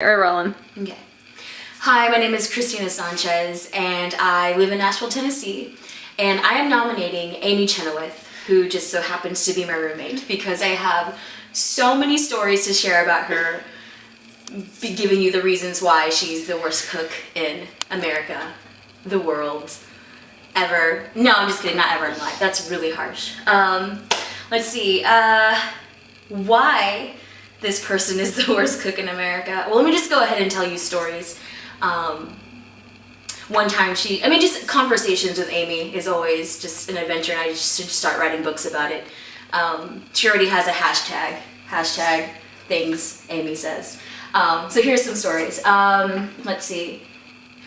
Or rolling. Okay. Hi, my name is Christina Sanchez, and I live in Nashville, Tennessee. And I am nominating Amy Chenoweth, who just so happens to be my roommate, because I have so many stories to share about her, giving you the reasons why she's the worst cook in America, the world, ever. No, I'm just kidding, not ever in life. That's really harsh. Let's see, why this person is the worst cook in America. Well, let me just go ahead and tell you stories. One time just conversations with Amy is always just an adventure, and I just should start writing books about it. She already has a hashtag things Amy says. So here's some stories. Let's see.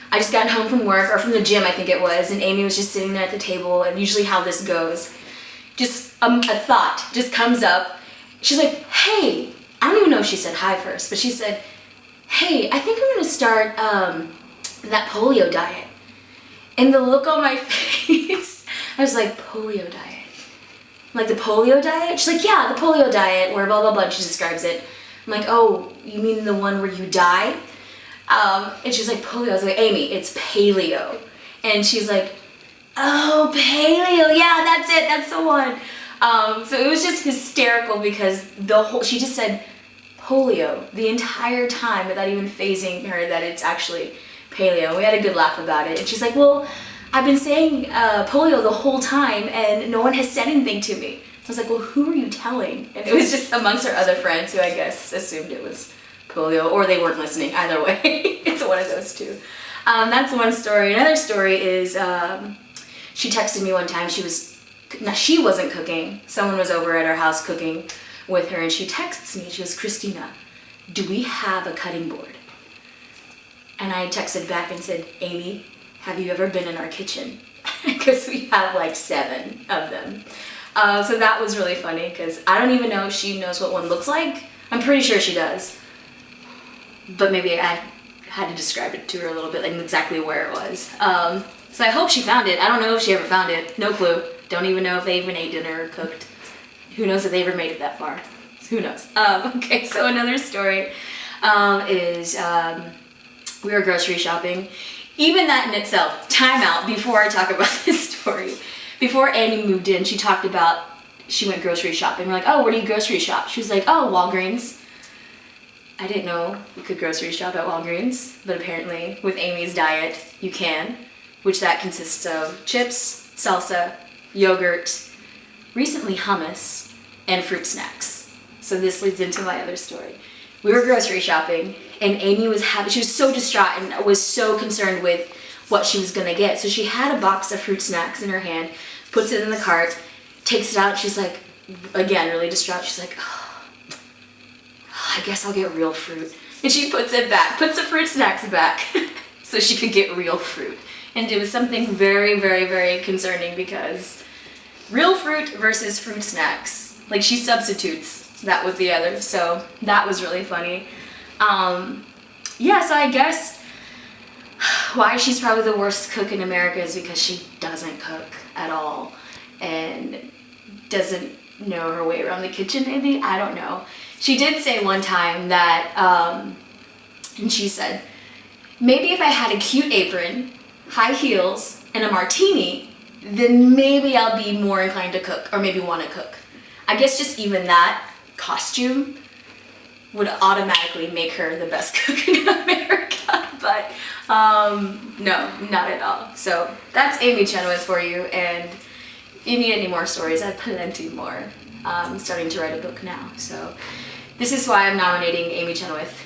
I just got home from work, or from the gym I think it was, and Amy was just sitting there at the table, and usually how this goes, just a thought just comes up. She's like, hey, I don't even know if she said hi first, but she said, hey, I think I'm gonna start that polio diet. And the look on my face, I was like, polio diet? Like the polio diet? She's like, yeah, the polio diet, where blah, blah, blah, and she describes it. I'm like, oh, you mean the one where you die? And she's like, polio. I was like, Amy, it's paleo. And she's like, oh, paleo, yeah, that's it, that's the one. So it was just hysterical because she just said polio the entire time without even phasing her that it's actually paleo. We had a good laugh about it. And she's like, well, I've been saying polio the whole time and no one has said anything to me. I was like, well, who are you telling? And it was just amongst her other friends who I guess assumed it was polio, or they weren't listening. Either way, it's one of those two. That's one story. Another story is she texted me one time. She wasn't cooking. Someone was over at our house cooking with her, and she texts me. She goes, Christina, do we have a cutting board? And I texted back and said, Amy, have you ever been in our kitchen? Because we have like 7 of them. So that was really funny because I don't even know if she knows what one looks like. I'm pretty sure she does. But maybe I had to describe it to her a little bit, like exactly where it was. So I hope she found it. I don't know if she ever found it. No clue. Don't even know if they even ate dinner or cooked. Who knows if they ever made it that far? Who knows? Okay, so another story is we were grocery shopping. Even that in itself, time out before I talk about this story. Before Annie moved in, she talked about she went grocery shopping. We're like, oh, where do you grocery shop? She was like, oh, Walgreens. I didn't know you could grocery shop at Walgreens, but apparently with Amy's diet, you can, which that consists of chips, salsa, yogurt, recently hummus, and fruit snacks. So this leads into my other story. We were grocery shopping, and Amy she was so distraught and was so concerned with what she was gonna get. So she had a box of fruit snacks in her hand, puts it in the cart, takes it out, she's like, again, really distraught, she's like, oh, I guess I'll get real fruit. And she puts it back, puts the fruit snacks back, so she could get real fruit. And it was something very, very, very concerning because real fruit versus fruit snacks, like she substitutes that with the other, so that was really funny. So I guess why she's probably the worst cook in America is because she doesn't cook at all and doesn't know her way around the kitchen, maybe, I don't know. She did say one time that, and she said, maybe if I had a cute apron, high heels, and a martini, then maybe I'll be more inclined to cook, or maybe want to cook. I guess just even that costume would automatically make her the best cook in America, but no, not at all. So that's Amy Chenoweth for you, and if you need any more stories, I have plenty more. I'm starting to write a book now, so this is why I'm nominating Amy Chenoweth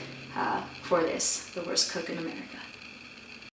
for this, the worst cook in America.